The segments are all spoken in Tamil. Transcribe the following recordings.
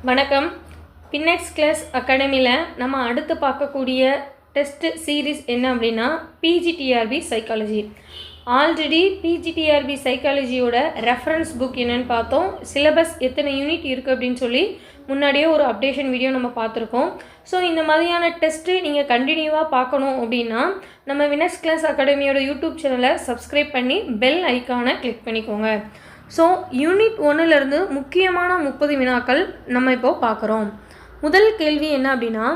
வணக்கம். பின்னெக்ஸ் கிளாஸ் அகாடமியில் நம்ம அடுத்து பார்க்கக்கூடிய டெஸ்ட் சீரீஸ் என்ன அப்படின்னா பிஜிடிஆர்பி சைக்காலஜி. ஆல்ரெடி பிஜிடிஆர்பி சைக்காலஜியோட ரெஃபரன்ஸ் புக் என்னென்னு பார்த்தோம். சிலபஸ் எத்தனை யூனிட் இருக்குது அப்படின்னு சொல்லி முன்னாடியே ஒரு அப்டேஷன் வீடியோ நம்ம பார்த்துருக்கோம். ஸோ இந்த மாதிரியான டெஸ்ட்டு நீங்கள் கண்டினியூவாக பார்க்கணும் அப்படின்னா நம்ம வினெக்ஸ் கிளாஸ் அகாடமியோட யூடியூப் சேனலை சப்ஸ்கிரைப் பண்ணி பெல் ஐக்கானை கிளிக் பண்ணிக்கோங்க. ஸோ யூனிட் 1லேருந்து முக்கியமான 30 வினாக்கள் நம்ம இப்போது பார்க்குறோம். முதல் கேள்வி என்ன அப்படின்னா,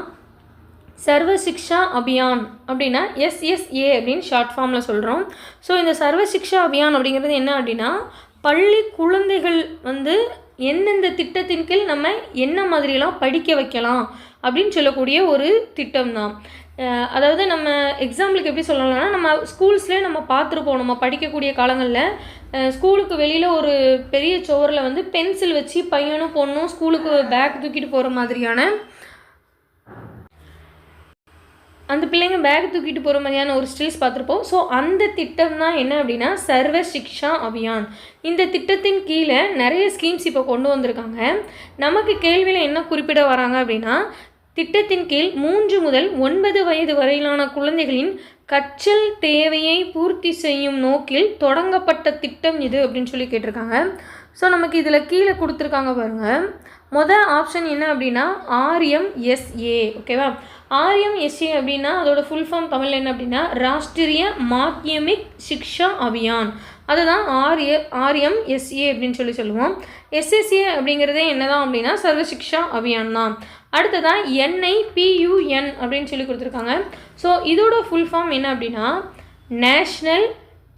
சர்வ சிக்ஷா அபியான் அப்படின்னா SSA அப்படின்னு ஷார்ட் ஃபார்மில் சொல்கிறோம். ஸோ இந்த சர்வ சிக்ஷா அபியான் அப்படிங்கிறது என்ன அப்படின்னா, பள்ளி குழந்தைகள் எந்தெந்த திட்டத்தின் கீழ் நம்ம என்ன மாதிரிலாம் படிக்க வைக்கலாம் அப்படின்னு சொல்லக்கூடிய ஒரு திட்டம் தான். அதாவது நம்ம எக்ஸாம்பிளுக்கு எப்படி சொல்லலாம்னா, நம்ம ஸ்கூல்ஸ்லேயே நம்ம பார்த்துருப்போம். நம்ம படிக்கக்கூடிய காலங்களில் ஸ்கூலுக்கு வெளியில் ஒரு பெரிய சோரில் பென்சில் வச்சு பையனும் பொண்ணும் ஸ்கூலுக்கு பேக் தூக்கிட்டு போகிற மாதிரியான அந்த பிள்ளைங்க பேக் தூக்கிட்டு போகிற மாதிரியான ஒரு ஸ்டில்ஸ் பார்த்துருப்போம். ஸோ அந்த திட்டம் தான் என்ன அப்படின்னா சர்வ சிக்ஷா அபியான். இந்த திட்டத்தின் கீழே நிறைய ஸ்கீம்ஸ் இப்போ கொண்டு வந்திருக்காங்க. நமக்கு கேள்வியில் என்ன குறிப்பிட வராங்க அப்படின்னா, திட்டத்தின் கீழ் 3 முதல் 9 வயது வரையிலான குழந்தைகளின் கற்றல் தேவையை பூர்த்தி செய்யும் நோக்கில் தொடங்கப்பட்ட திட்டம் இது அப்படின்னு சொல்லி கேட்டிருக்காங்க. ஸோ நமக்கு இதில் கீழே கொடுத்துருக்காங்க பாருங்கள். மொதல் ஆப்ஷன் என்ன அப்படின்னா RMSA. ஓகேவா? RMSA அப்படின்னா அதோட ஃபுல் ஃபார்ம் தமிழ் என்ன அப்படின்னா ராஷ்டிரிய மாத்தியமிக் சிக்ஷா அபியான். அதுதான் RMSA அப்படின்னு சொல்லி சொல்லுவோம். SSA அப்படிங்கிறதே என்னதான் அப்படின்னா சர்வ சிக்ஷா அபியான் தான். அடுத்ததான் NIPUN அப்படின்னு சொல்லி கொடுத்துருக்காங்க. ஸோ இதோட ஃபுல் ஃபார்ம் என்ன அப்படின்னா national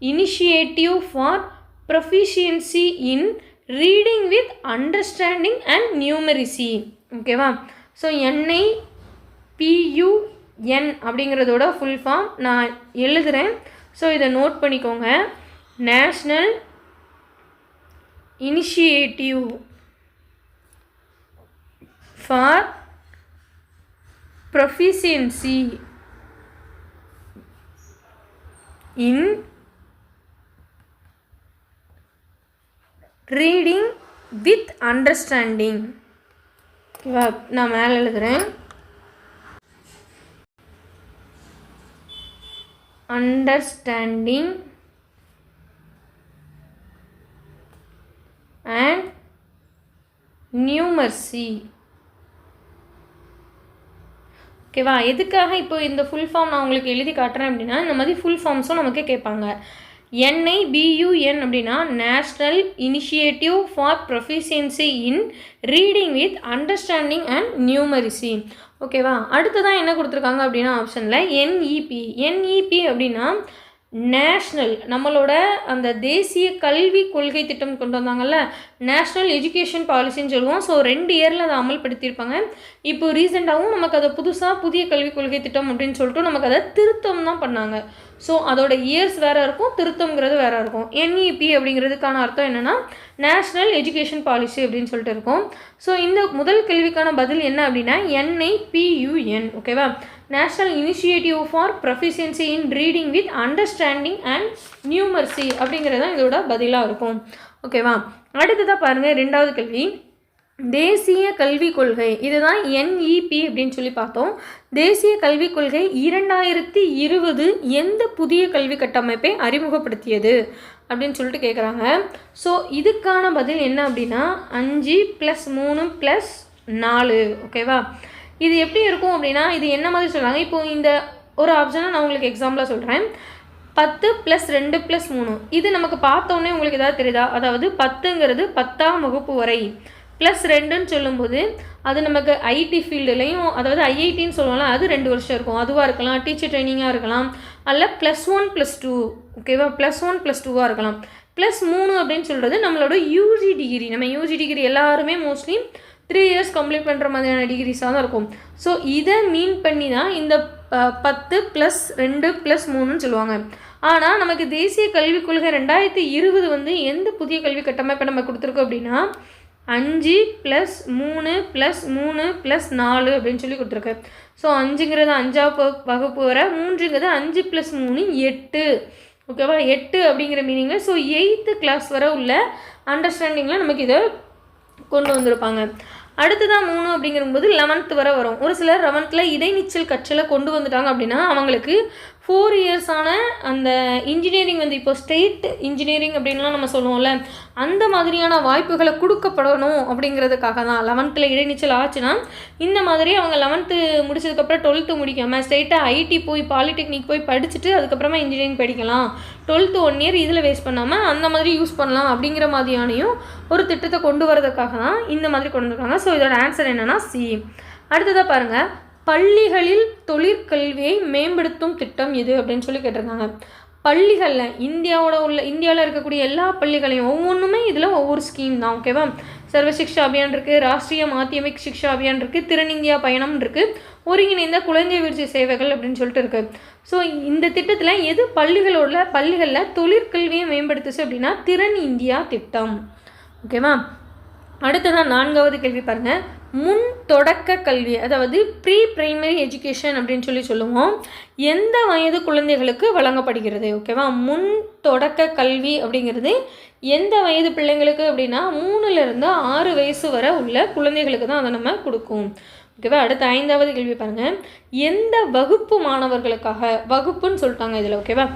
initiative for proficiency in reading with understanding and numeracy. ஓகேவா? ஸோ NIPUN அப்படிங்கிறதோட ஃபுல் ஃபார்ம் நான் எழுதுகிறேன். ஸோ இதை நோட் பண்ணிக்கோங்க. National initiative for proficiency in reading with understanding. ஓகேவா? நான் மேலே எழுதுகிறேன். Understanding and numeracy. ஓகேவா? எதுக்காக இப்போ இந்த ஃபுல் ஃபார்ம் நான் உங்களுக்கு எழுதி காட்டுறேன் அப்படின்னா, இந்த மாதிரி ஃபுல் ஃபார்ம்ஸும் நமக்கு கேட்பாங்க. NIBUN அப்படின்னா national initiative for proficiency in reading with understanding and numeracy. ஓகேவா? அடுத்ததான் என்ன கொடுத்துருக்காங்க அப்படின்னா ஆப்ஷனில் NEP அப்படின்னா நேஷ்னல் நம்மளோட அந்த தேசிய கல்வி கொள்கை திட்டம் கொண்டு வந்தாங்கல்ல, நேஷ்னல் எஜுகேஷன் பாலிசின்னு சொல்லுவோம். ஸோ 2 இயரில் அதை அமல்படுத்தியிருப்பாங்க. இப்போ ரீசெண்டாகவும் நமக்கு அதை புதிய கல்விக் கொள்கை திட்டம் அப்படின்னு சொல்லிட்டு நமக்கு அதை திருத்தம் தான் பண்ணாங்க. ஸோ அதோட இயர்ஸ் வேறு இருக்கும், திருத்தங்கிறது வேறு இருக்கும். NEP அப்படிங்கிறதுக்கான அர்த்தம் என்னென்னா நேஷ்னல் எஜுகேஷன் பாலிசி அப்படின்னு சொல்லிட்டு இருக்கும். ஸோ இந்த முதல் கேள்விக்கான பதில் என்ன அப்படின்னா NIPUN. ஓகேவா? National initiative for proficiency in reading with understanding and numeracy அப்படிங்கிறது தான் இதோட பதிலாக இருக்கும். ஓகேவா? அடுத்ததாக பாருங்கள், 2வது கேள்வி தேசிய கல்விக் கொள்கை. இதுதான் NEP அப்படின்னு சொல்லி பார்த்தோம். தேசிய கல்விக் கொள்கை 2020 எந்த புதிய கல்வி கட்டமைப்பை அறிமுகப்படுத்தியது அப்படின்னு சொல்லிட்டு கேட்குறாங்க. ஸோ இதுக்கான பதில் என்ன அப்படின்னா 5+3+4. ஓகேவா? இது எப்படி இருக்கும் அப்படின்னா, இது என்ன மாதிரி சொல்கிறாங்க, இப்போது இந்த ஒரு ஆப்ஷனை நான் உங்களுக்கு எக்ஸாம்பிளாக சொல்கிறேன். 10+2+3 இது நமக்கு பார்த்தோன்னே உங்களுக்கு ஏதாவது தெரியுதா? அதாவது 10ங்கிறது 10ஆம் வகுப்பு வரை, +2ன்னு சொல்லும்போது அது நமக்கு ஐடி ஃபீல்டுலேயும், அதாவது IITன்னு சொல்லுவோம்ல, அது 2 வருஷம் இருக்கும். அதுவாக இருக்கலாம், டீச்சர் ட்ரைனிங்காக இருக்கலாம், அல்ல +1+2. ஓகேவா? +1+2வாக இருக்கலாம். +3 அப்படின்னு சொல்கிறது நம்மளோட யூஜி டிகிரி. நம்ம யூஜி டிகிரி எல்லாருமே மோஸ்ட்லி 3 இயர்ஸ் கம்ப்ளீட் பண்ணுற மாதிரியான டிகிரிஸாக தான் இருக்கும். ஸோ இதை மீன் பண்ணி தான் இந்த 10+2+3ன்னு சொல்லுவாங்க. ஆனால் நமக்கு தேசிய கல்விக் கொள்கை 2020 எந்த புதிய கல்வி கட்டமைப்பை நம்ம கொடுத்துருக்கோம் அப்படின்னா 5+3+3+4 அப்படின்னு சொல்லி கொடுத்துருக்கு. ஸோ 5ங்கிறது 5ஆம் வகுப்பு வரை, 3ங்கிறது 5+3 8. ஓகேவா? 8 அப்படிங்கிற மீனிங்கில் ஸோ 8th கிளாஸ் வரை உள்ள அண்டர்ஸ்டாண்டிங்கில் நமக்கு இதை கொண்டு வந்திருப்பாங்க. அடுத்ததான் 3 அப்படிங்கும்போது 11th வரை வரும். ஒரு சிலர் 11th இடைநிச்சல் கற்றலை கொண்டு வந்துட்டாங்க அப்படின்னா அவங்களுக்கு 4 இயர்ஸான அந்த இன்ஜினியரிங் வந்து இப்போ ஸ்டேட் இன்ஜினியரிங் அப்படின்லாம் நம்ம சொல்லுவோம்ல, அந்த மாதிரியான வாய்ப்புகளை கொடுக்கப்படணும் அப்படிங்கிறதுக்காக தான் 11th இடைநிச்சல் ஆச்சுன்னா இந்த மாதிரி அவங்க 11th முடிச்சதுக்கப்புறம் 12th முடிக்காமல் ஸ்ட்ரெயிட்டாக ஐடி போய் பாலிடெக்னிக் போய் படிச்சுட்டு அதுக்கப்புறமா இன்ஜினியரிங் படிக்கலாம், 12th 1 இயர் இதில் வேஸ்ட் பண்ணாமல் அந்த மாதிரி யூஸ் பண்ணலாம் அப்படிங்கிற மாதிரியானையும் ஒரு திட்டத்தை கொண்டு வரதுக்காக தான் இந்த மாதிரி கொண்டு வந்திருக்காங்க. ஸோ இதோட ஆன்சர் என்னென்னா சி. அடுத்ததாக பாருங்கள், பள்ளிகளில் தொழிற்கல்வியை மேம்படுத்தும் திட்டம் எது அப்படின்னு சொல்லி கேட்டிருக்காங்க. பள்ளிகளில் இந்தியாவில் இருக்கக்கூடிய எல்லா பள்ளிகளையும் ஒவ்வொன்றுமே இதில் ஒவ்வொரு ஸ்கீம் தான். ஓகேவா? சர்வ சிக்ஷா அபியான் இருக்குது, ராஷ்ட்ரிய மாத்தியமிக் சிக்ஷா அபியான் இருக்குது, திறன் இந்தியா பயணம் இருக்குது, ஒருங்கிணைந்த குழந்தை வீழ்ச்சி சேவைகள் அப்படின்னு சொல்லிட்டு இருக்குது. ஸோ இந்த திட்டத்தில் எது பள்ளிகளில் தொழிற்கல்வியை மேம்படுத்துச்சு அப்படின்னா திறன் இந்தியா திட்டம். ஓகேவா? அடுத்ததான் 4வது கேள்வி பாருங்கள், முன் தொடக்க கல்வி அதாவது ப்ரீ பிரைமரி எஜுகேஷன் அப்படின்னு சொல்லுவோம், எந்த வயது குழந்தைகளுக்கு வழங்கப்படுகிறது? ஓகேவா? முன் தொடக்க கல்வி அப்படிங்கிறது எந்த வயது பிள்ளைங்களுக்கு அப்படின்னா 3லேருந்து 6 வயசு வரை உள்ள குழந்தைகளுக்கு தான் அதை நம்ம கொடுக்கும். ஓகேவா? அடுத்த 5வது கேள்வி பாருங்கள், எந்த வகுப்பு மாணவர்களுக்காக, வகுப்புன்னு சொல்லிட்டாங்க இதில். ஓகேவா?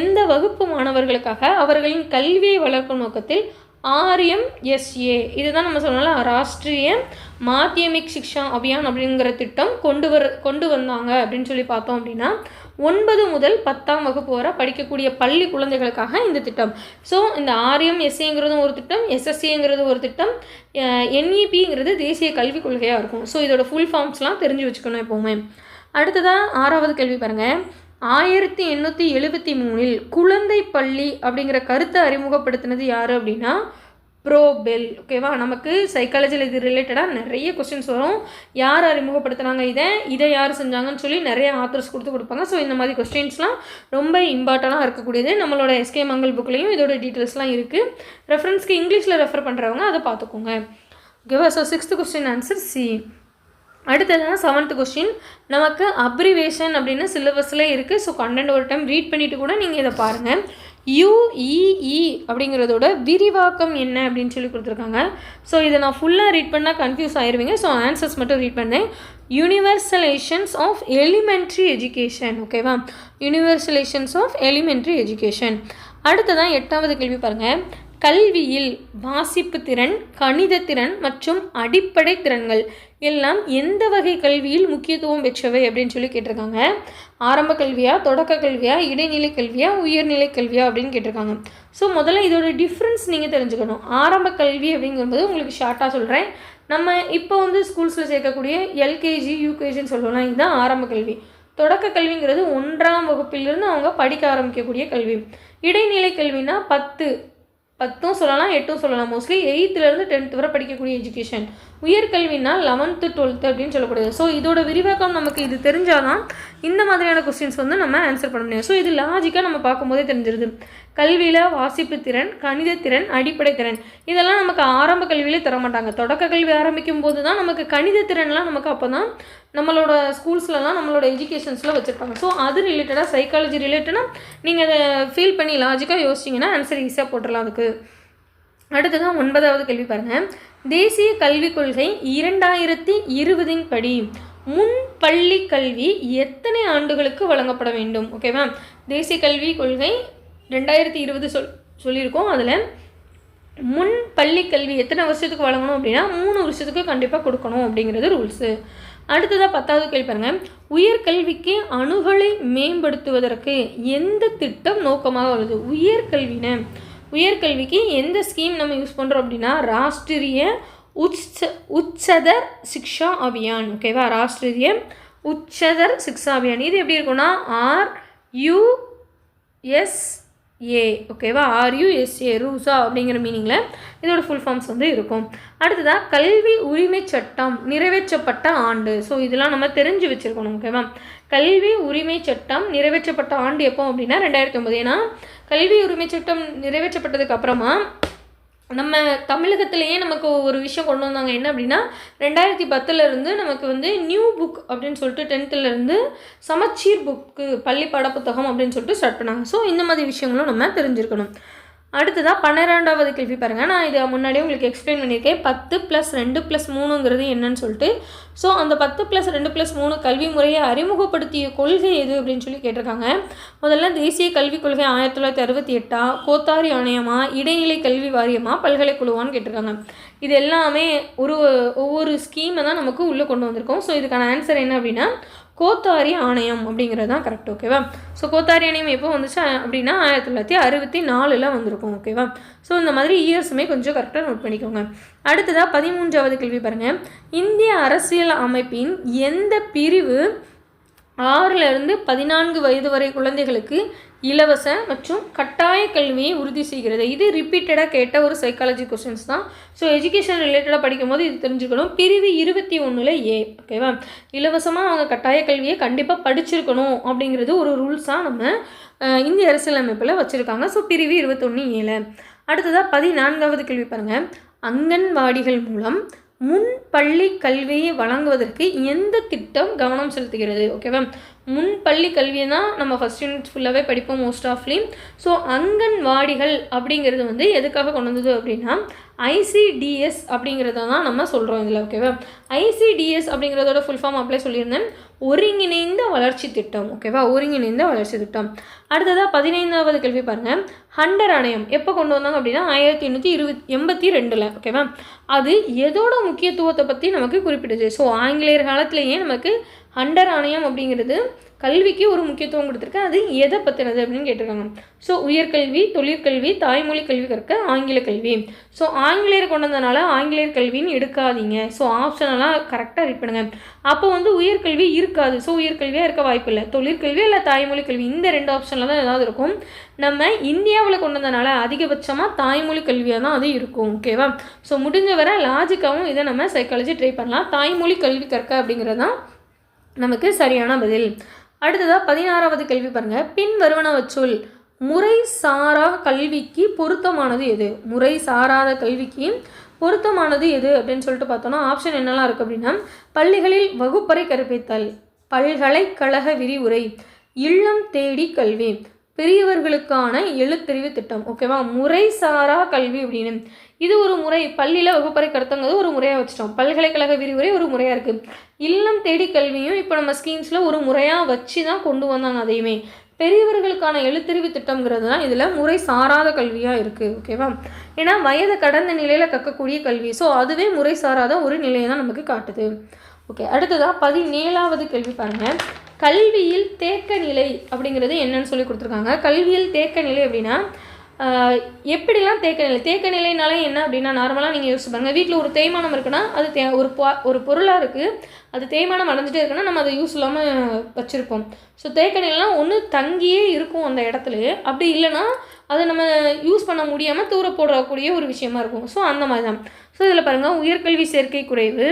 எந்த வகுப்பு மாணவர்களுக்காக அவர்களின் கல்வியை வளர்க்கும் நோக்கத்தில் RMSA இதுதான் நம்ம சொல்லலாம் ராஷ்ட்ரிய மாத்தியமிக் சிக்ஷா அபியான் அப்படிங்கிற திட்டம் கொண்டு வந்தாங்க அப்படின்னு சொல்லி பார்த்தோம் அப்படின்னா 9 முதல் 10ஆம் வகுப்பு வரை படிக்கக்கூடிய பள்ளி குழந்தைகளுக்காக இந்த திட்டம். ஸோ இந்த RMSAங்கிறதும் ஒரு திட்டம், SSAங்கிறது ஒரு திட்டம், NEPங்கிறது தேசிய கல்விக் கொள்கையாக இருக்கும். ஸோ இதோட ஃபுல் ஃபார்ம்ஸ்லாம் தெரிஞ்சு வச்சுக்கணும் எப்போவுமே. அடுத்ததாக 6வது கேள்வி பாருங்கள், 1873 குழந்தை பள்ளி அப்படிங்கிற கருத்தை அறிமுகப்படுத்தினது யார் அப்படின்னா ப்ரோபெல். ஓகேவா? நமக்கு சைக்காலஜியில் இது ரிலேட்டடாக நிறைய கொஸ்டின்ஸ் வரும். யார் அறிமுகப்படுத்தினாங்க, இதை யார் செஞ்சாங்கன்னு சொல்லி நிறைய ஆத்தர்ஸ் கொடுப்பாங்க. ஸோ இந்த மாதிரி கொஸ்டின்ஸ்லாம் ரொம்ப இம்பார்ட்டண்ட்டாக இருக்கக்கூடியது. நம்மளோட எஸ்கே மங்கள் புக்லேயும் இதோட டீட்டெயில்ஸ்லாம் இருக்குது. ரெஃபரன்ஸ்க்கு இங்கிலீஷில் ரெஃபர் பண்ணுறவங்க அதை பார்த்துக்கோங்க. ஓகேவா? So 6th question answer C. அடுத்ததான் 7th கொஸ்டின், நமக்கு அப்ரிவேஷன் அப்படின்னு சிலபஸில் இருக்குது. ஸோ கண்டென்ட் ஒரு டைம் ரீட் பண்ணிவிட்டு கூட நீங்கள் இதை பாருங்கள். UEE அப்படிங்கிறதோட விரிவாக்கம் என்ன அப்படின்னு சொல்லி கொடுத்துருக்காங்க. ஸோ இதை நான் ஃபுல்லாக ரீட் பண்ணால் கன்ஃபியூஸ் ஆயிடுவீங்க. ஸோ ஆன்சர்ஸ் மட்டும் ரீட் பண்ணேன். யூனிவர்சலைசேஷன்ஸ் ஆஃப் எலிமெண்ட்ரி எஜுகேஷன். ஓகேவா? யூனிவர்சலைசேஷன்ஸ் ஆஃப் எலிமெண்ட்ரி எஜுகேஷன். அடுத்ததான் 8வது கேள்வி பாருங்கள், கல்வியில் வாசிப்பு திறன், கணித திறன் மற்றும் அடிப்படை திறன்கள் எல்லாம் எந்த வகை கல்வியில் முக்கியத்துவம் பெற்றவை அப்படின்னு சொல்லி கேட்டிருக்காங்க. ஆரம்ப கல்வியா, தொடக்க கல்வியா, இடைநிலை கல்வியா, உயர்நிலை கல்வியா அப்படின்னு கேட்டிருக்காங்க. ஸோ முதல்ல இதோட டிஃப்ரென்ஸ் நீங்கள் தெரிஞ்சுக்கணும். ஆரம்ப கல்வி அப்படிங்கும்போது உங்களுக்கு ஷார்ட்டாக சொல்கிறேன், நம்ம இப்போ ஸ்கூல்ஸில் சேர்க்கக்கூடிய LKG UKGன்னு சொல்லுவோம்னா இதுதான் ஆரம்ப கல்வி. தொடக்க கல்விங்கிறது 1ஆம் வகுப்பிலிருந்து அவங்க படிக்க ஆரம்பிக்கக்கூடிய கல்வி. இடைநிலை கல்வினா 10ம் சொல்லலாம், 8ம் சொல்லலாம். மோஸ்ட்லி 8th-லேருந்து 10th வரை படிக்கக்கூடிய எஜுகேஷன். உயர்கல்வினா 11th 12th அப்படின்னு சொல்லப்படுது. ஸோ இதோட விரிவாக்கம் நமக்கு இது தெரிஞ்சாதான் இந்த மாதிரியான கொஸ்டின்ஸ் நம்ம ஆன்சர் பண்ண முடியும். ஸோ இது லாஜிக்காக நம்ம பார்க்கும்போதே தெரிஞ்சிருது. கல்வியில் வாசிப்பு திறன், கணித திறன், அடிப்படை திறன் இதெல்லாம் நமக்கு ஆரம்ப கல்வியிலே தர மாட்டாங்க. தொடக்க கல்வி ஆரம்பிக்கும் போது தான் நமக்கு கணித திறன்லாம் நமக்கு அப்போ தான் நம்மளோட ஸ்கூல்ஸ்லலாம் நம்மளோட எஜுகேஷன்ஸில் வச்சுருப்பாங்க. ஸோ அது ரிலேட்டடாக சைக்காலஜி ரிலேட்டடாக நீங்கள் அதை ஃபீல் பண்ணி லாஜிக்காக யோசிச்சிங்கன்னா ஆன்சர் ஈஸியாக போட்டுடலாம் அதுக்கு. அடுத்ததான் 9வது கேள்வி பாருங்கள், தேசிய கல்விக் கொள்கை 2020 படி முன் பள்ளி கல்வி எத்தனை ஆண்டுகளுக்கு வழங்கப்பட வேண்டும்? ஓகேவா? தேசிய கல்விக் கொள்கை 2020 சொல்லியிருக்கோம். அதில் முன் பள்ளி கல்வி எத்தனை வருஷத்துக்கு வழங்கணும் அப்படின்னா 3 வருஷத்துக்கு கண்டிப்பாக கொடுக்கணும் அப்படிங்கிறது ரூல்ஸு. அடுத்ததாக 10வது கேள்வி பாருங்கள், உயர்கல்விக்கு அணுகலை மேம்படுத்துவதற்கு எந்த திட்டம் நோக்கமாக வருது? உயர்கல்விக்கு எந்த ஸ்கீம் நம்ம யூஸ் பண்ணுறோம் அப்படின்னா ராஷ்ட்ரிய உச்சதர் சிக்ஷா அபியான். ஓகேவா? ராஷ்ட்ரிய உச்சதர் சிக்ஷா அபியான். இது எப்படி இருக்குன்னா RUSA. ஓகேவா? RUSA ரூசா அப்படிங்கிற மீனிங்கில் இதோட ஃபுல் ஃபார்ம்ஸ் இருக்கும். அடுத்ததாக கல்வி உரிமை சட்டம் நிறைவேற்றப்பட்ட ஆண்டு. ஸோ இதெல்லாம் நம்ம தெரிஞ்சு வச்சுருக்கணும். ஓகேவா? கல்வி உரிமை சட்டம் நிறைவேற்றப்பட்ட ஆண்டு எப்போ அப்படின்னா 2009. ஏன்னா கல்வி உரிமை சட்டம் நிறைவேற்றப்பட்டதுக்கு அப்புறமா நம்ம தமிழகத்திலேயே நமக்கு ஒரு விஷயம் கொண்டு வந்தாங்க. என்ன அப்படின்னா 2010 நமக்கு நியூ புக் அப்படின்னு சொல்லிட்டு 10th சமச்சீர் புக்கு பள்ளி பாட புத்தகம் அப்படின்னு சொல்லிட்டு ஸ்டார்ட் பண்ணாங்க. ஸோ இந்த மாதிரி விஷயங்களும் நம்ம தெரிஞ்சிருக்கணும். அடுத்ததாக 12வது கேள்வி பாருங்கள். நான் இதை முன்னாடியே உங்களுக்கு எக்ஸ்பிளைன் பண்ணியிருக்கேன். 10 + 2 + 3ங்கிறது என்னன்னு சொல்லிட்டு. ஸோ அந்த 10 + 2 + 3 கல்வி முறையை அறிமுகப்படுத்திய கொள்கை எது அப்படின்னு சொல்லி கேட்டிருக்காங்க. முதல்ல தேசிய கல்விக் கொள்கை 1968 கோத்தாரி ஆணையமா, இடைநிலை கல்வி வாரியமா, பல்கலைக்குழுவான்னு கேட்டிருக்காங்க. இது எல்லாமே ஒவ்வொரு ஸ்கீமை தான் நமக்கு உள்ளே கொண்டு வந்திருக்கோம். ஸோ இதுக்கான ஆன்சர் என்ன அப்படின்னா கோத்தாரி ஆணையம் அப்படிங்கிறது தான் கரெக்ட். ஓகேவா? ஸோ கோத்தாரி ஆணையம் எப்போ வந்துச்சு அப்படின்னா 1964 வந்திருக்கும். ஓகேவா? ஸோ இந்த மாதிரி இயர்ஸுமே கொஞ்சம் கரெக்டாக நோட் பண்ணிக்கோங்க. அடுத்ததாக 13வது கேள்வி பாருங்கள். இந்திய அரசியல் அமைப்பின் எந்த பிரிவு 6லிருந்து 14 வயது வரை குழந்தைகளுக்கு இலவச மற்றும் கட்டாய கல்வியை உறுதி செய்கிறது? இது ரிப்பீட்டடாக கேட்ட ஒரு சைக்காலஜி கொஸ்டின்ஸ் தான். ஸோ எஜுகேஷன் ரிலேட்டடாக படிக்கும் போது இது தெரிஞ்சுக்கணும். பிரிவு 21 A. ஓகேவா? இலவசமாக அவங்க கட்டாய கல்வியை கண்டிப்பாக படிச்சிருக்கணும் அப்படிங்கிறது ஒரு ரூல்ஸாக நம்ம இந்திய அரசியலமைப்பில் வச்சுருக்காங்க. ஸோ பிரிவு 21A. அடுத்ததாக 14வது கேள்வி பாருங்கள். அங்கன்வாடிகள் மூலம் முன் பள்ளி கல்வியை வழங்குவதற்கு எந்த திட்டம் கவனம் செலுத்துகிறது? ஓகேவா? முன் பள்ளி கல்வியை தான் நம்ம ஃபஸ்ட் யூனிட் ஃபுல்லாகவே படிப்போம் மோஸ்ட் ஆஃப்லி. ஸோ அங்கன்வாடிகள் அப்படிங்கிறது வந்து எதுக்காக கொண்டு வந்தது அப்படின்னா ICDS அப்படிங்கிறத தான் நம்ம சொல்கிறோம் இதில். ஓகேவா? ICDS அப்படிங்கிறதோட ஃபுல் ஃபார்ம் அப்ளை சொல்லியிருந்தேன். ஒருங்கிணைந்த வளர்ச்சி திட்டம். ஓகேவா? ஒருங்கிணைந்த வளர்ச்சி திட்டம். அடுத்ததாக 15வது கேள்வி பாருங்கள். ஹண்டர் ஆணையம் எப்போ கொண்டு வந்தாங்க அப்படின்னா 1882. ஓகேவா? அது எதோட முக்கியத்துவத்தை பற்றி நமக்கு குறிப்பிடுது. ஸோ ஆங்கிலேயர் காலத்திலேயே நமக்கு ஹண்டர் ஆணையம் அப்படிங்கிறது கல்விக்கு ஒரு முக்கியத்துவம் கொடுத்துருக்கு. அது எதை பற்றினது அப்படின்னு கேட்டிருக்காங்க. ஸோ உயர்கல்வி, தொழிற்கல்வி, தாய்மொழி கல்வி கற்க ஆங்கில கல்வி. ஸோ ஆங்கிலேயர் கொண்டு வந்தனால ஆங்கிலேயர் கல்வின்னு எடுக்காதீங்க. ஸோ ஆப்ஷனெல்லாம் கரெக்டாக ரீட் பண்ணுங்கள். அப்போ வந்து உயர்கல்வி இருக்காது. ஸோ உயர்கல்வியாக இருக்க வாய்ப்பு இல்லை. தொழிற்கல்வி இல்லை தாய்மொழி கல்வி, இந்த 2 ஆப்ஷனில் தான் ஏதாவது இருக்கும். நம்ம இந்தியாவில் கொண்டு வந்தனால அதிகபட்சமாக தாய்மொழி கல்வியாக தான் அது இருக்கும். ஓகேவா? ஸோ முடிஞ்ச வர லாஜிக்காகவும் இதை நம்ம சைக்காலஜி ட்ரை பண்ணலாம். தாய்மொழி கல்வி கற்க அப்படிங்கிறது தான் நமக்கு சரியான பதில். அடுத்ததாக 16வது கேள்வி பாருங்கள். பின் வருவனவற்றுள் முறை சாரா கல்விக்கு பொருத்தமானது எது? முறை சாராத கல்விக்கு பொருத்தமானது எது அப்படின்னு சொல்லிட்டு பார்த்தோன்னா ஆப்ஷன் என்னெல்லாம் இருக்குது அப்படின்னா பள்ளிகளில் வகுப்பறை கற்பித்தல், பல்கலைக்கழக விரிவுரை, இல்லம் தேடி கல்வி, பெரியவர்களுக்கான எழுத்தறிவு திட்டம். ஓகேவா? முறை சாரா கல்வி அப்படின்னு இது ஒரு முறை. பள்ளியில் வகுப்பறை கருத்தங்கிறது ஒரு முறையாக வச்சுட்டோம். பல்கலைக்கழக விரிவுரை ஒரு முறையாக இருக்குது. இல்லம் தேடி கல்வியும் இப்போ நம்ம ஸ்கீம்ஸில் ஒரு முறையாக வச்சு தான் கொண்டு வந்தாங்க. அதையுமே பெரியவர்களுக்கான எழுத்தறிவு திட்டம்ங்கிறது தான் இதில் முறை சாராத கல்வியாக இருக்குது. ஓகேவா? ஏன்னா வயது கடந்த நிலையில் கற்கக்கூடிய கல்வி. ஸோ அதுவே முறை சாராத ஒரு நிலையை தான் நமக்கு காட்டுது. ஓகே. அடுத்ததாக 17வது கேள்வி பாருங்கள். கல்வியில் தேக்க நிலை அப்படிங்கிறது என்னன்னு சொல்லி கொடுத்துருக்காங்க. கல்வியில் தேக்க நிலை அப்படின்னா எப்படிலாம் தேக்க நிலை? தேக்க நிலைனால என்ன அப்படின்னா நார்மலாக நீங்கள் யோசிச்சு பாருங்கள். வீட்டில் ஒரு தேய்மானம் இருக்குன்னா அது ஒரு பொருளாக இருக்குது, அது தேய்மானம் அடைஞ்சிட்டே இருக்குன்னா நம்ம அதை யூஸ் இல்லாமல் வச்சுருப்போம். ஸோ தேக்க நிலைனா ஒன்று தங்கியே இருக்கும் அந்த இடத்துல, அப்படி இல்லைன்னா அதை நம்ம யூஸ் பண்ண முடியாமல் தூர போடக்கூடிய ஒரு விஷயமா இருக்கும். ஸோ அந்த மாதிரி தான். ஸோ இதில் பாருங்கள், உயர்கல்வி சேர்க்கை குறைவு,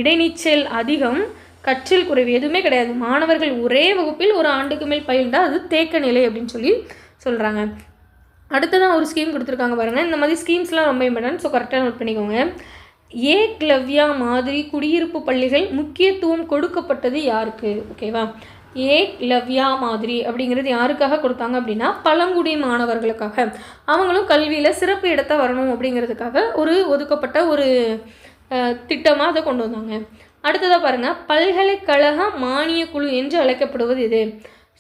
இடைநீச்சல் அதிகம், கற்றல் குறைவு எதுவுமே கிடையாது. மாணவர்கள் ஒரே வகுப்பில் ஒரு ஆண்டுக்கு மேல் பயில்ந்தால் அது தேக்க நிலை அப்படின்னு சொல்லி சொல்கிறாங்க. அடுத்ததான் ஒரு ஸ்கீம் கொடுத்துருக்காங்க பாருங்கள். இந்த மாதிரி ஸ்கீம்ஸ்லாம் ரொம்ப இம்பார்ட்டன்ட். ஸோ கரெக்டாக நோட் பண்ணிக்கோங்க. ஏக்லவ்யா மாதிரி குடியிருப்பு பள்ளிகள் முக்கியத்துவம் கொடுக்கப்பட்டது யாருக்கு? ஓகேவா? ஏக்லவ்யா மாதிரி அப்படிங்கிறது யாருக்காக கொடுத்தாங்க அப்படின்னா பழங்குடி மாணவர்களுக்காக. அவங்களும் கல்வியில் சிறப்பு இடத்த வரணும் அப்படிங்கிறதுக்காக ஒரு ஒதுக்கப்பட்ட ஒரு திட்டமாக அதை கொண்டு வந்தாங்க. அடுத்ததாக பாருங்கள், பல்கலைக்கழக மானிய குழு என்று அழைக்கப்படுவது இது.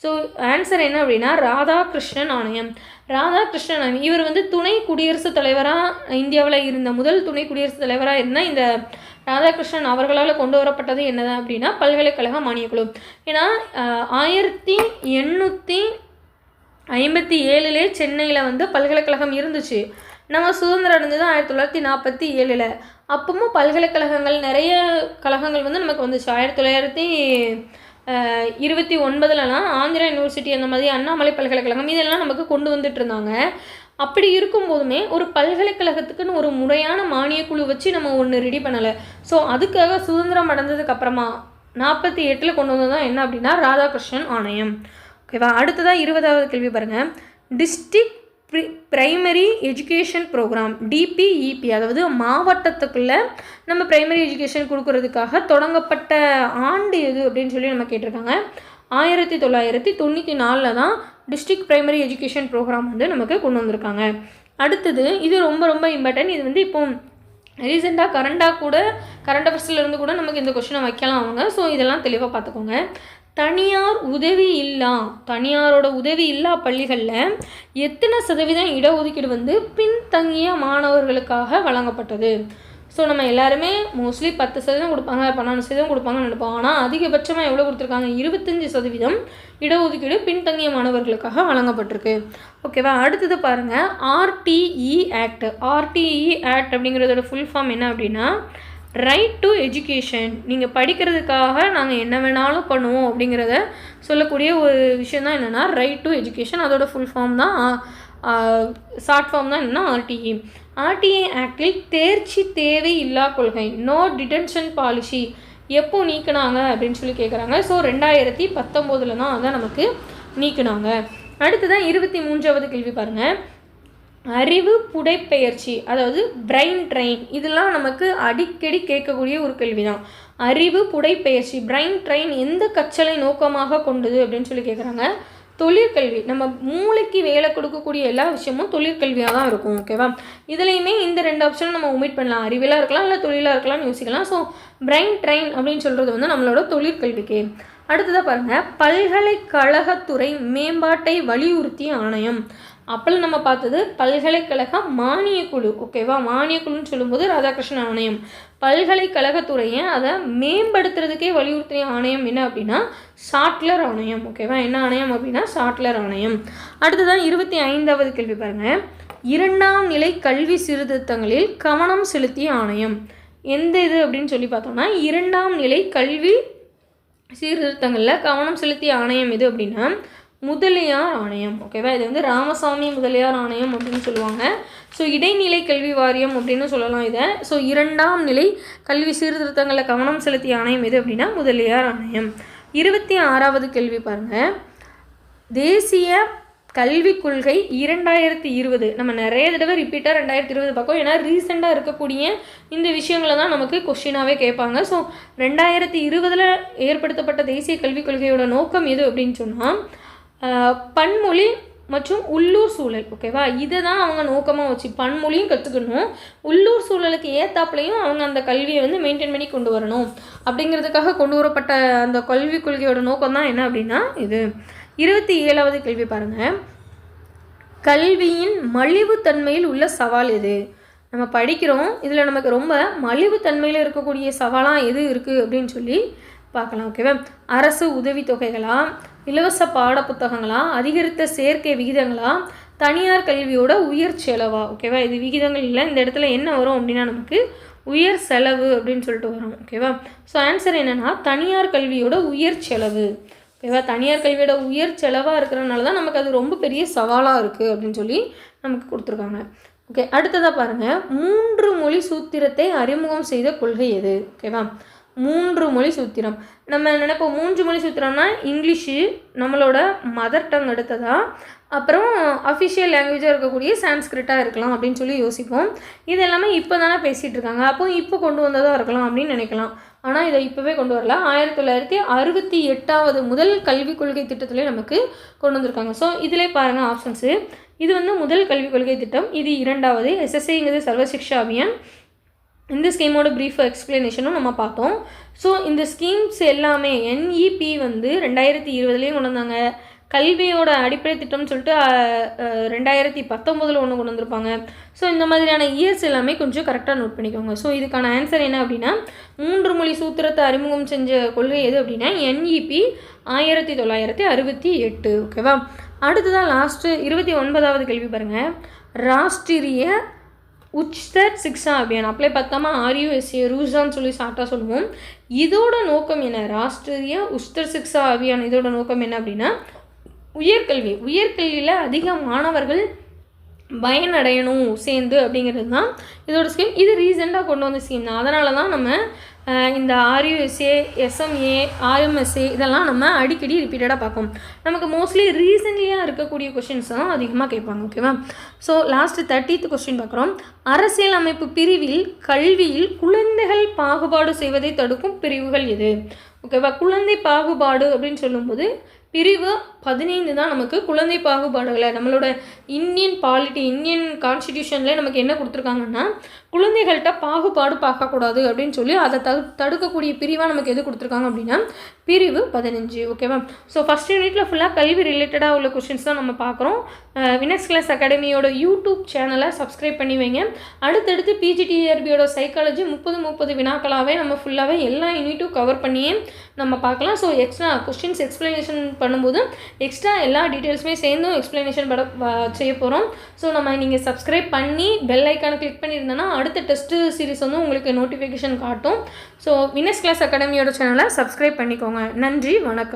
ஸோ ஆன்சர் என்ன அப்படின்னா ராதாகிருஷ்ணன் ஆணையம். ராதாகிருஷ்ணன் ஆணையம் இவர் வந்து துணை குடியரசுத் தலைவராக இந்தியாவில் இருந்த முதல் துணை குடியரசுத் தலைவராக இருந்தால் இந்த ராதாகிருஷ்ணன் அவர்களால் கொண்டு வரப்பட்டது என்னது அப்படின்னா பல்கலைக்கழக மானியக்குழு. ஏன்னா 1857 சென்னையில் வந்து பல்கலைக்கழகம் இருந்துச்சு. நம்ம சுதந்திரம் அடைஞ்சது 1947. அப்பவும் பல்கலைக்கழகங்கள் நிறைய கழகங்கள் வந்து நமக்கு வந்துச்சு. 1929லலாம் ஆந்திரா யூனிவர்சிட்டி அந்த மாதிரி அண்ணாமலை பல்கலைக்கழகம் இதெல்லாம் நமக்கு கொண்டு வந்துட்டு இருந்தாங்க. அப்படி இருக்கும்போதுமே ஒரு பல்கலைக்கழகத்துக்குன்னு ஒரு முறையான மானிய குழு வச்சு நம்ம ஒன்று ரெடி பண்ணலை. ஸோ அதுக்காக சுதந்திரம் அடைஞ்சதுக்கு அப்புறமா 48 கொண்டு வந்தது தான் என்ன அப்படின்னா ராதாகிருஷ்ணன் ஆணையம். ஓகேவா? அடுத்ததாக 20வது கேள்வி பாருங்கள். District primary education programme DPEP, அதாவது மாவட்டத்துக்குள்ளே நம்ம பிரைமரி எஜுகேஷன் கொடுக்கறதுக்காக தொடங்கப்பட்ட ஆண்டு எது அப்படின்னு சொல்லி நம்ம கேட்டிருக்காங்க. 1994 தான் டிஸ்ட்ரிக்ட் பிரைமரி எஜுகேஷன் ப்ரோக்ராம் வந்து நமக்கு கொண்டு வந்திருக்காங்க. அடுத்தது இது ரொம்ப ரொம்ப இம்பார்ட்டன்ட். இது வந்து இப்போ ரீசெண்டாக கரண்ட் அஃபேர்ஸ்லேருந்து கூட நமக்கு இந்த கொஷினை வைக்கலாம் அவங்க. ஸோ இதெல்லாம் தெளிவாக பார்த்துக்கோங்க. தனியாரோட உதவி இல்லா பள்ளிகளில் எத்தனை சதவீதம் இடஒதுக்கீடு வந்து பின்தங்கிய மாணவர்களுக்காக வழங்கப்பட்டது? ஸோ நம்ம எல்லாருமே மோஸ்ட்லி 10% கொடுப்பாங்க, 12% கொடுப்பாங்கன்னு நினைப்போம். ஆனால் அதிகபட்சமாக எவ்வளோ கொடுத்துருக்காங்க? 25% இடஒதுக்கீடு பின்தங்கிய மாணவர்களுக்காக வழங்கப்பட்டிருக்கு. ஓகேவா? அடுத்தது பாருங்கள், RTE ஆக்ட். RTE ஆக்ட் அப்படிங்கிறதோட ஃபுல் ஃபார்ம் என்ன அப்படின்னா, ரைட் டு எஜுகேஷன். நீங்கள் படிக்கிறதுக்காக நாங்கள் என்ன வேணாலும் பண்ணுவோம் அப்படிங்கிறத சொல்லக்கூடிய ஒரு விஷயம் தான் என்னென்னா ரைட் டு எஜுகேஷன். அதோட ஃபுல் ஃபார்ம் தான், ஷார்ட் ஃபார்ம் தான் என்னென்னா RTE. RTE ஆக்டில் தேர்ச்சி தேவை இல்லா கொள்கை, நோ டிடென்ஷன் பாலிசி, எப்போ நீக்கினாங்க அப்படின்னு சொல்லி கேட்குறாங்க. ஸோ 2019 தான் அதை நமக்கு நீக்கினாங்க. அடுத்ததான் 23வது கேள்வி பாருங்கள், அறிவு புடைப்பெயர்ச்சி, அதாவது பிரெயின் ட்ரெயின். இதெல்லாம் நமக்கு அடிக்கடி கேட்கக்கூடிய ஒரு கேள்வி தான். அறிவு புடைப்பெயர்ச்சி, பிரெயின் ட்ரெயின் எந்த கற்றலை நோக்கமாக கொண்டது அப்படின்னு சொல்லி கேட்குறாங்க. தொழிற்கல்வி. நம்ம மூளைக்கு வேலை கொடுக்கக்கூடிய எல்லா விஷயமும் தொழிற்கல்வியாக தான் இருக்கும். ஓகேவா? இதுலேயுமே இந்த 2 ஆப்ஷனும் நம்ம ஒமிட் பண்ணலாம். அறிவியலாக இருக்கலாம், இல்லை தொழிலாக இருக்கலாம்னு யோசிக்கலாம். ஸோ பிரெயின் ட்ரெயின் அப்படின்னு சொல்கிறது வந்து நம்மளோட தொழிற்கல்விக்கு. அடுத்ததாக பாருங்கள், பல்கலைக்கழகத்துறை மேம்பாட்டை வலியுறுத்திய ஆணையம். அப்போல்லாம் நம்ம பார்த்தது பல்கலைக்கழக மானியக்குழு. ஓகேவா? மானியக்குழுன்னு சொல்லும்போது ராதாகிருஷ்ணன் ஆணையம். பல்கலைக்கழகத்துறையை அதை மேம்படுத்துறதுக்கே வலியுறுத்திய ஆணையம் என்ன அப்படின்னா சாட்லர் ஆணையம். ஓகேவா? என்ன ஆணையம் அப்படின்னா சாட்லர் ஆணையம். அடுத்ததான் 25வது கேள்வி பாருங்கள், 2ஆம் நிலை கல்வி சீர்திருத்தங்களில் கவனம் செலுத்திய ஆணையம். எந்த இது அப்படின்னு சொல்லி பார்த்தோம்னா 2ஆம் நிலை கல்வி சீர்திருத்தங்களில் கவனம் செலுத்திய ஆணையம் எது அப்படின்னா முதலியார் ஆணையம். ஓகேவா? இது வந்து ராமசாமி முதலியார் ஆணையம் அப்படின்னு சொல்லுவாங்க. ஸோ இடைநிலை கல்வி வாரியம் அப்படின்னு சொல்லலாம் இதை. ஸோ 2ஆம் நிலை கல்வி சீர்திருத்தங்களில் கவனம் செலுத்திய ஆணையம் எது அப்படின்னா முதலியார் ஆணையம். 26வது கேள்வி பாருங்கள், தேசிய கல்விக் கொள்கை 2020. நம்ம நிறைய தடவை ரிப்பீட்டாக 2020 பார்ப்போம். ஏன்னா ரீசெண்டாக இருக்கக்கூடிய இந்த விஷயங்களை தான் நமக்கு கொஸ்டினாகவே கேட்பாங்க. ஸோ 2020 ஏற்படுத்தப்பட்ட தேசிய கல்விக் கொள்கையோட நோக்கம் எது அப்படின்னு சொன்னால் பன்மொழி மற்றும் உள்ளூர் சூழல். ஓகேவா? இதை தான் அவங்க நோக்கமாக வச்சு பன்மொழியும் கற்றுக்கணும், உள்ளூர் சூழலுக்கு ஏற்றாப்புலையும் அவங்க அந்த கல்வியை வந்து மெயின்டைன் பண்ணி கொண்டு வரணும் அப்படிங்கிறதுக்காக கொண்டு வரப்பட்ட அந்த கல்விக் கொள்கையோட நோக்கம் தான் என்ன அப்படின்னா இது. 27வது கேள்வி பாருங்கள், கல்வியின் மலிவுத்தன்மையில் உள்ள சவால் எது? நம்ம படிக்கிறோம், இதில் நமக்கு ரொம்ப மலிவுத்தன்மையில் இருக்கக்கூடிய சவாலாக எது இருக்குது அப்படின்னு சொல்லி பார்க்கலாம். ஓகேவா? அரசு உதவித்தொகைகளா, இலவச பாட புத்தகங்களா, அதிகரித்த சேர்க்கை விகிதங்களா, தனியார் கல்வியோட உயர் செலவா? ஓகேவா? இது விகிதங்கள் இல்லை, இந்த இடத்துல என்ன வரும் அப்படின்னா நமக்கு உயர் செலவு அப்படின்னு சொல்லிட்டு வரும். ஓகேவா? ஸோ ஆன்சர் என்னென்னா தனியார் கல்வியோட உயர் செலவு. ஓகேவா? தனியார் கல்வியோட உயர் செலவாக இருக்கிறதுனால தான் நமக்கு அது ரொம்ப பெரிய சவாலாக இருக்குது அப்படின்னு சொல்லி நமக்கு கொடுத்துருக்காங்க. ஓகே, அடுத்ததாக பாருங்கள், 3 மொழி சூத்திரத்தை அறிமுகம் செய்த கொள்கை எது? ஓகேவா? 3 மொழி சூத்திரம். நம்ம நினைப்போம் 3 மொழி சூத்திரம்னா இங்கிலீஷு நம்மளோட மதர் டங் எடுத்ததா, அப்புறம் அஃபிஷியல் லாங்குவேஜாக இருக்கக்கூடிய சான்ஸ்கிரிட்டாக இருக்கலாம் அப்படின்னு சொல்லி யோசிப்போம். இது எல்லாமே இப்போ தானே பேசிகிட்டு இருக்காங்க, அப்போ இப்போ கொண்டு வந்ததாக இருக்கலாம் அப்படின்னு நினைக்கலாம். ஆனால் இதை இப்போவே கொண்டு வரல. 1968வது முதல் கல்விக் கொள்கை திட்டத்திலே நமக்கு கொண்டு வந்திருக்காங்க. ஸோ இதிலே பாருங்கள் ஆப்ஷன்ஸு. இது வந்து முதல் கல்விக் கொள்கை திட்டம், இது 2வது. SSIங்கிறது சர்வ சிக்ஷா அபியான். இந்த ஸ்கீமோட ப்ரீஃப் எக்ஸ்பிளனேஷனும் நம்ம பார்த்தோம். ஸோ இந்த ஸ்கீம்ஸ் எல்லாமே NEP வந்து 2020 கொண்டு வந்தாங்க. கல்வியோட அடிப்படை திட்டம்னு சொல்லிட்டு 2019 ஒன்று கொண்டு வந்திருப்பாங்க. ஸோ இந்த மாதிரியான இயர்ஸ் எல்லாமே கொஞ்சம் கரெக்டாக நோட் பண்ணிக்கோங்க. ஸோ இதுக்கான ஆன்சர் என்ன அப்படின்னா 3 மொழி சூத்திரத்தை அறிமுகம் செஞ்ச கொள்கை எது அப்படின்னா NEP 1968. ஓகேவா? அடுத்ததான் லாஸ்ட்டு 29வது கேள்வி பாருங்கள், ராஷ்டிரிய உச்தர் சிக்ஷா அபியான். அப்ளை பார்த்தாமல் RUSA ரூசான்னு சொல்லி ஷார்ட்டாக சொல்லுவோம். இதோட நோக்கம் என்ன? ராஷ்டிரிய உச்தர் சிக்ஷா அபியான் இதோட நோக்கம் என்ன அப்படின்னா உயர்கல்வியில் அதிக மாணவர்கள் பயனடையணும் சேர்ந்து அப்படிங்கிறது தான் இதோட ஸ்கீம். இது ரீசெண்டாக கொண்டு வந்த ஸ்கீம் தான். அதனால தான் நம்ம இந்த RUSA, SMA, RMSA இதெல்லாம் நம்ம அடிக்கடி ரிப்பீட்டடாக பார்ப்போம். நமக்கு மோஸ்ட்லி ரீசன்ட்லியாக இருக்கக்கூடிய கொஷின்ஸ் தான் அதிகமாக கேட்பாங்க. ஓகேவா? ஸோ லாஸ்ட்டு 30th கொஸ்டின் பார்க்குறோம். அரசியல் அமைப்பு பிரிவில் கல்வியில் குழந்தைகள் பாகுபாடு செய்வதை தடுக்கும் பிரிவுகள் எது? ஓகேவா? குழந்தை பாகுபாடு அப்படின்னு சொல்லும்போது பிரிவு 15 தான் நமக்கு குழந்தை பாகுபாடுகளை நம்மளோட இந்தியன் கான்ஸ்டிடியூஷனில் நமக்கு என்ன கொடுத்துருக்காங்கன்னா, குழந்தைகள்கிட்ட பாகுபாடு பார்க்கக்கூடாது அப்படின்னு சொல்லி அதை தடுக்கக்கூடிய பிரிவாக நமக்கு எது கொடுத்துருக்காங்க அப்படின்னா பிரிவு 15. ஓகேவா? ஸோ ஃபஸ்ட் யூனிட்டில் ஃபுல்லாக கல்வி ரிலேட்டடாக உள்ள கொஷின்ஸ் தான் நம்ம பார்க்குறோம். வினக்ஸ் கிளாஸ் அகாடமியோட யூடியூப் சேனலை சப்ஸ்கிரைப் பண்ணி வைங்க. அடுத்தடுத்து பிஜிடிஆர்பியோட சைக்காலஜி 30 வினாக்களாகவே நம்ம ஃபுல்லாகவே எல்லா யூனிட்டும் கவர் பண்ணியே நம்ம பார்க்கலாம். ஸோ எக்ஸ்ட்ரா கொஸ்டின்ஸ் எக்ஸ்ப்ளனேஷன் பண்ணும்போது எக்ஸ்ட்ரா எல்லா டீட்டெயில்ஸுமே சேர்ந்தும் எக்ஸ்ப்ளனேஷன் செய்ய போகிறோம். ஸோ நீங்கள் சப்ஸ்கிரைப் பண்ணி பெல் ஐக்கானை கிளிக் பண்ணியிருந்தோன்னா அடுத்த டெஸ்ட்டு சீரிஸ் வந்து உங்களுக்கு நோட்டிஃபிகேஷன் காட்டும். ஸோ வினக்ஸ் கிளாஸ் அகாடமியோட சேனலை சப்ஸ்கிரைப் பண்ணிக்கோங்க. நன்றி, வணக்கம்.